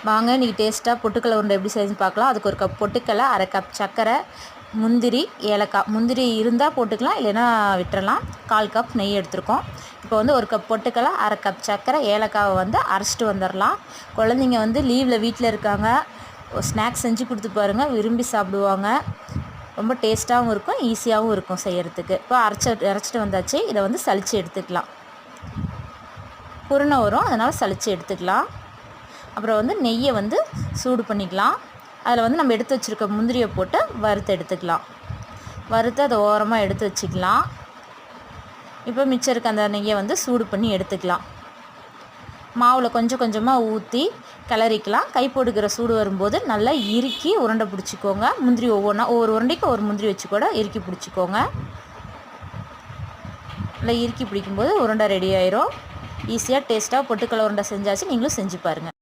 வாங்க இன்றைக்கி டேஸ்ட்டாக பொட்டுக்கடலை உருண்டை எப்படி செய்யுதுன்னு பார்க்கலாம். அதுக்கு ஒரு கப் பொட்டுக்கடலை, அரை கப் சர்க்கரை, முந்திரி, ஏலக்காய். முந்திரி இருந்தால் போட்டுக்கலாம், இல்லைன்னா விட்டுறலாம். 1/4 கப் நெய் எடுத்துருக்கோம். இப்போ வந்து ஒரு கப் பொட்டுக்கடலை, அரை கப் சர்க்கரை, ஏலக்காவை வந்து அரைச்சிட்டு வந்துடலாம். குழந்தைங்க வந்து லீவில் வீட்டில் இருக்காங்க, ஸ்நாக்ஸ் செஞ்சு கொடுத்து பாருங்கள், விரும்பி சாப்பிடுவாங்க. ரொம்ப டேஸ்ட்டாகவும் இருக்கும், ஈஸியாகவும் இருக்கும் செய்கிறதுக்கு. இப்போ அரைச்சிட்டு வந்தாச்சு. இதை வந்து சலித்து எடுத்துக்கலாம். குருணை வரும், அதனால் சலித்து எடுத்துக்கலாம். அப்புறம் வந்து நெய்யை வந்து சூடு பண்ணிக்கலாம். அதில் வந்து நம்ம எடுத்து வச்சுருக்க முந்திரியை போட்டு வறுத்து எடுத்துக்கலாம். வறுத்து அதை ஓரமாக எடுத்து வச்சுக்கலாம். இப்போ மிச்சம் இருக்க அந்த நெய்யை வந்து சூடு பண்ணி எடுத்துக்கலாம். மாவில் கொஞ்சம் கொஞ்சமாக ஊற்றி கிளறிக்கலாம். கை போட்டுக்கிற சூடு வரும்போது நல்லா இறுக்கி உருண்டை பிடிச்சிக்கோங்க. முந்திரி ஒவ்வொரு உருண்டைக்கும் ஒரு முந்திரி வச்சு கூட இறுக்கி பிடிச்சிக்கோங்க. நல்லா இறுக்கி பிடிக்கும்போது உருண்டை ரெடி ஆயிரும். ஈஸியாக டேஸ்ட்டாக பொட்டுக்கடலை உருண்டை செஞ்சாச்சு. நீங்களும் செஞ்சு பாருங்கள்.